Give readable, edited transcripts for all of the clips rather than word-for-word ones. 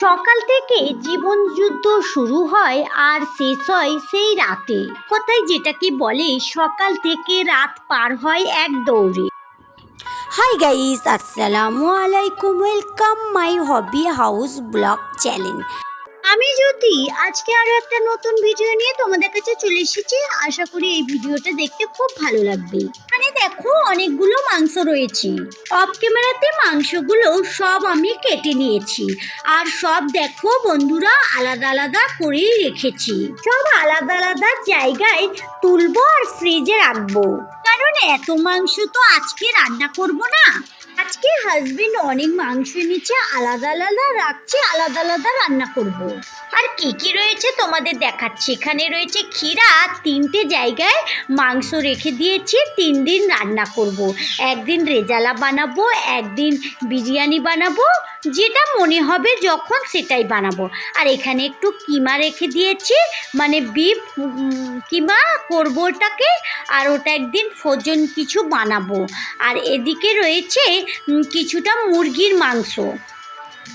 সকাল থেকে জীবন যুদ্ধ শুরু হয় আর শেষ হয় সেই রাতে। কথায় যেটাকে বলে সকাল থেকে রাত পার হয় এক দৌড়ে। হাই গাইস, আসসালামু আলাইকুম। Welcome my hobby house blog channel. আমি জ্যোতি, আজকে আরো একটা নতুন ভিডিও নিয়ে তোমাদের কাছে চলে এসেছি। আশা করি এই ভিডিওটা দেখতে খুব ভালো লাগবে। এখানে দেখো অনেকগুলো মাংস রয়েছে। অফ ক্যামেরাতে মাংসগুলো সব আমি কেটে নিয়েছি আর সব দেখো বন্ধুরা আলাদা আলাদা করেই রেখেছি। সব আলাদা আলাদা জায়গায় তুলবো আর ফ্রিজে রাখবো, কারণ এত মাংস তো আজকে রান্না করব না। আজকে হাজবেন্ড অনেক মাংস নিচে আলাদা আলাদা রাখছে, আলাদা আলাদা রান্না করব। আর কি কি রয়েছে তোমাদের দেখাচ্ছি। এখানে রয়েছে ক্ষীরা, 3টে জায়গায় মাংস রেখে দিয়েছি 3 দিন রান্না করব। একদিন রেজালা বানাবো, একদিন বিরিয়ানি বানাবো, যেটা মনে হবে যখন সেটাই বানাবো। আর এখানে একটু কিমা রেখে দিয়েছি, মানে বিফ কিমা করবো ওটাকে, আর ওটা একদিন ফ্রোজেন কিছু বানাবো। আর এদিকে রয়েছে কিছুটা মুরগির মাংস,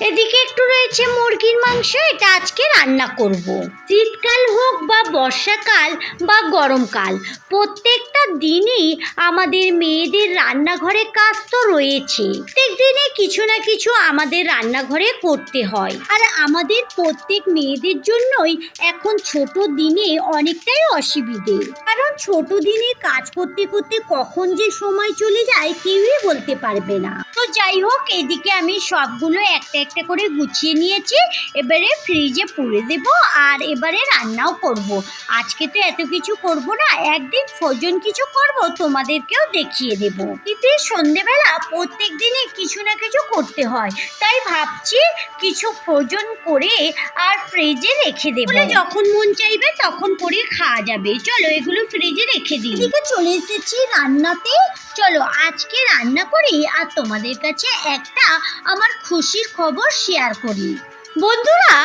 এদিকে একটু রয়েছে মুরগির মাংস, এটা আজকে রান্না করব। শীতকাল হোক বা বর্ষাকাল বা গরমকাল, প্রত্যেকটা দিনই আমাদের মেয়েদের রান্নাঘরে কাজ তো রয়েছে। প্রত্যেক দিনে কিছু না কিছু আমাদের রান্নাঘরে করতে হয়। আর আমাদের প্রত্যেক মেয়েদের জন্যই এখন ছোট দিনে অনেকটাই অসুবিধে, কারণ ছোট দিনে কাজ করতে করতে কখন যে সময় চলে যায় কেউই বলতে পারবে না। তো যাই হোক, এদিকে আমি সবগুলো একটা একটা করে গুছিয়ে নিয়েছি। এবারে ফ্রিজে পুরে দেব আর এবারে রান্নাও করব। আজকে তো এত কিছু করব না, একদিন ফ্রোজেন কিছু করব, তোমাদেরকেও দেখিয়ে দেব। এতে সন্ধেবেলা প্রত্যেক দিনে কিছু না কিছু করতে হয়, তাই ভাবছি কিছু ফ্রোজেন করে আর ফ্রিজে রেখে দেব, যখন মন চাইবে তখন করে খাওয়া যাবে। চলো এগুলো ফ্রিজে রেখে দিই। এদিকে চলে এসেছি রান্নাতে। চলো আজকে রান্না করি আর তোমাদের কাছে একটা আমার খুশির খবর শেয়ার করি। বন্ধুরা,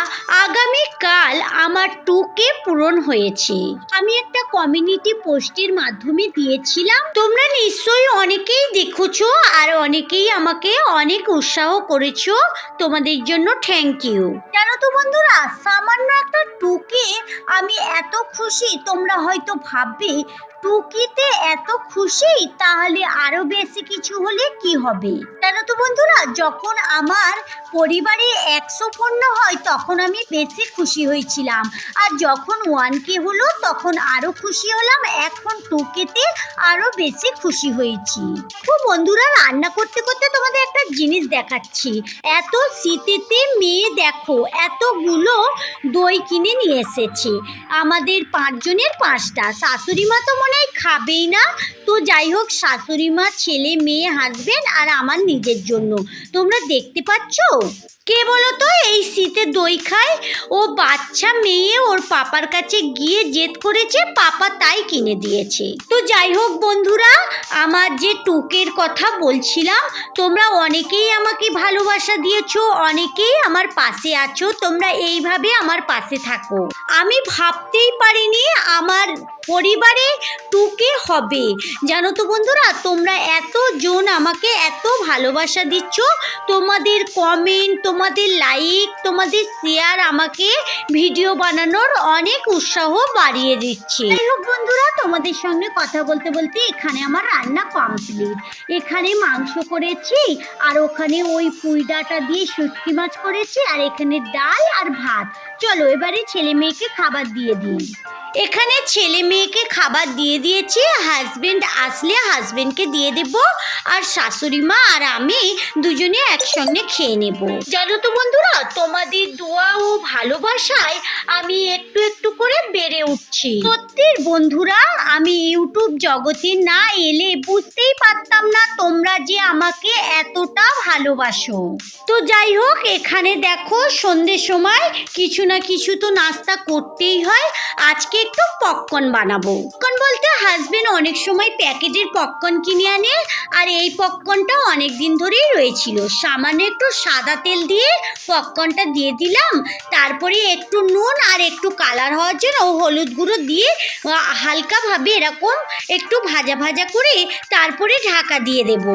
আগামীকাল আমার 2K পূরণ হয়েছে। আমি একটা কমিউনিটি পোস্টের মাধ্যমে দিয়েছিলাম, তোমরা নিশ্চয়ই অনেকেই দেখেছো আর অনেকেই আমাকে অনেক উৎসাহ করেছো। তোমাদের জন্য থ্যাংক ইউ। জানো তো বন্ধুরা, সামান্য একটা 2K আমি এত খুশি। তোমরা হয়তো ভাববে 2Kতে এত খুশি, তাহলে আরো বেশি কিছু হলে কি হবে। জানো তো বন্ধুরা, যখন আমার পরিবারে 100 পূর্ণ হয় তখন আমি বেশি খুশি হয়েছিলাম, আর যখন 1K হলো তখন আরো খুশি হলাম। এখন 2Kতে আরো বেশি খুশি হয়েছি। তো বন্ধুরা, রান্না করতে করতে তোমাদের একটা জিনিস দেখাচ্ছি। এত শীতেতে মেয়ে দেখো এতগুলো দই কিনে নিয়ে এসেছে। আমাদের 5 জনের 5টা, শাশুড়ি মা তো মনে হয় খাবেই না। তো যাই হোক, শাশুড়ি মা, ছেলে মেয়ে, হাজবেন্ড আর আমার নিজের জন্য। তোমরা দেখতে পাচ্ছ কে বলো তো এই শীতে দই খায়? ও বাচ্চা মেয়ে ওর পাপার কাছে গিয়ে জেদ করেছে, পাপা তাই কিনে দিয়েছে। তো যাই হোক বন্ধুরা, আমার যে 2Kর কথা বলছিলাম, তোমরা অনেকেই আমাকে ভালোবাসা দিয়েছো, অনেকেই আমার পাশে আছো। তোমরা এইভাবে আমার পাশে থাকো। আমি ভাবতেই পারিনি আমার পরিবারে 2K হবে। জানো তো বন্ধুরা, তোমরা এতজন আমাকে এত ভালোবাসা দিচ্ছ। তোমাদের কমেন্ট, তোমাদের লাইক, তোমাদের শেয়ার আমাকে ভিডিও বানানোর অনেক উৎসাহ বাড়িয়ে দিচ্ছে। যাই হোক বন্ধুরা, তোমাদের সঙ্গে কথা বলতে বলতে এখানে আমার রান্না কমপ্লিট। এখানে মাংস করেছি, আর ওখানে ওই পুঁই ডাঁটা দিয়ে শুটকি মাছ করেছি, আর এখানে ডাল আর ভাত। চলো এবারে ছেলে মেয়েকে খাবার দিয়ে দিই। এখানে ছেলে মেয়েকে খাবার দিয়ে দিয়েছি। হাজবেন্ড আসলে হাজবেন্ডকে দিয়ে দেব, আর শাশুড়ি মা আর আমি দুজনে একসঙ্গে খেয়ে নেব। জানো তো বন্ধুরা, তোমাদের দোয়া ও ভালোবাসায় আমি একটু একটু করে বেড়ে উঠছি। সত্যির বন্ধুরা, আমি ইউটিউব জগতে না এলে বুঝতেই পারতাম না তোমরা যে আমাকে এতটা ভালোবাসো। তো যাই হোক, এখানে দেখো সন্ধ্যের সময় কিছু না কিছু তো নাস্তা করতেই হয়। আজকে একটু পপকর্ন বানাবো। পপকর্ন বলতে হাজবেন্ড অনেক সময় প্যাকেটের পপকর্ন কিনে আনে, আর এই পপকর্নটা অনেক দিন ধরেই রয়েছিল। সামান্য একটু সাদা তেল দিয়ে পপকর্নটা দিয়ে দিলাম, তারপরে একটু নুন আর একটু কালার হওয়ার জন্য হলুদ গুঁড়ো দিয়ে হালকাভাবে এরকম একটু ভাজা ভাজা করে তারপরে ঢাকা দিয়ে দেব।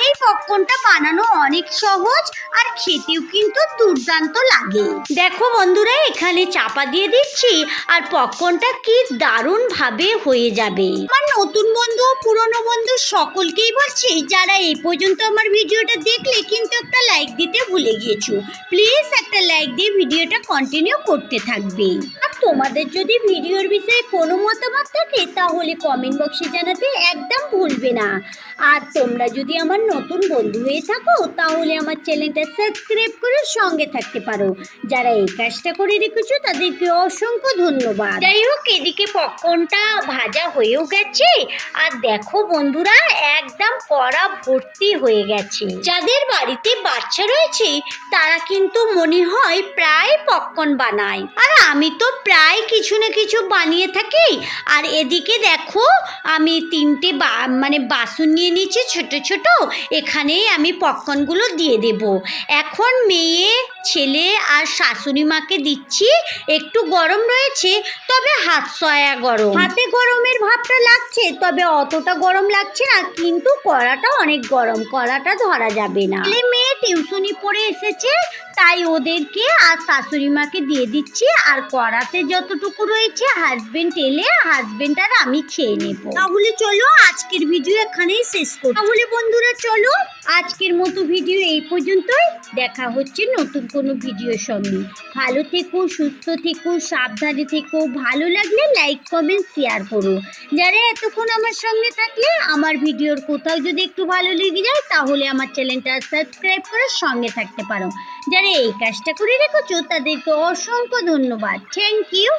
এই পপকর্নটা বানানো অনেক সহজ আর খেতেও কিন্তু দুর্দান্ত লাগে। দেখো বন্ধুরা, এখানে চাপা দিয়ে দিচ্ছি আর পপকর্নটা কি দারুণ ভাবে হয়ে যাবে। আমার নতুন বন্ধু ও পুরনো বন্ধু সকলকেই বলছি, যারা এই পর্যন্ত আমার ভিডিওটা দেখলে কিন্তু একটা লাইক দিতে ভুলে গিয়েছো, প্লিজ একটা লাইক দিয়ে ভিডিওটা কন্টিনিউ করতে থাকবে। আর তোমাদের যদি ভিডিওর বিষয়ে কোনো মতামত থাকে তাহলে কমেন্ট বক্সে জানাতে একদম ভুলবে না। আর তোমরা যদি আমার নতুন বন্ধু হয়ে থাকো তাহলে আমার চ্যানেলটা সাবস্ক্রাইব করে সঙ্গে থাকতে পারো। যারা এই কাজটা করে রেখেছো তাদেরকে অসংখ্য ধন্যবাদ। যাই হোক, এদিকে পপকর্নটা ভাজা হয়েও গেছে আর দেখো বন্ধুরা, একদম কড়া ভর্তি হয়ে গেছে। যাদের বাড়িতে বাচ্চা রয়েছে তারা কিন্তু মনে হয় প্রায় পপকর্ন বানায়, আর আমি তো প্রায় কিছু না কিছু বানিয়ে থাকি। আর এদিকে দেখো, আমি তিনটে বাসন নিয়ে নিয়েছি ছোট ছোট, এখানেই আমি পপকর্নগুলো দিয়ে দেব। এখন মেয়ে, ছেলে আর শাশুড়ি মাকে দিচ্ছি। একটু গরম রয়েছে, তবে হাত সয়া গরম, হাতে গরমের ভাবটা লাগছে, তবে অতটা গরম লাগছে না, কিন্তু কড়াটা অনেক গরম, কড়াটা ধরা যাবে না। ছেলে মেয়ে টিউশনি পড়ে এসেছে, তাই ওদেরকে আর শাশুড়ি মাকে দিয়ে দিচ্ছি। আর কড়াতে যতটুকু রয়েছে হাজবেন্ড এলে হাজবেন্ড আর আমি খেয়ে নেব। তাহলে চলো আজকের ভিডিও এখানেই শেষ করি। তাহলে বন্ধুরা চলো, আজকের মতো ভিডিও এই পর্যন্তই। দেখা হচ্ছে নতুন কোনো ভিডিওর সঙ্গে। ভালো থেকো, সুস্থ থেকো, সাবধানে থেকো। ভালো লাগলে লাইক কমেন্ট শেয়ার করো। যারা এতক্ষণ আমার সঙ্গে থাকলে, আমার ভিডিওর কোথাও যদি একটু ভালো লেগে যায় তাহলে আমার চ্যানেলটা সাবস্ক্রাইব করে সঙ্গে থাকতে পারো। যারা এই কাজটা করে রেখেছো তাদেরকে অসংখ্য ধন্যবাদ। Thank you.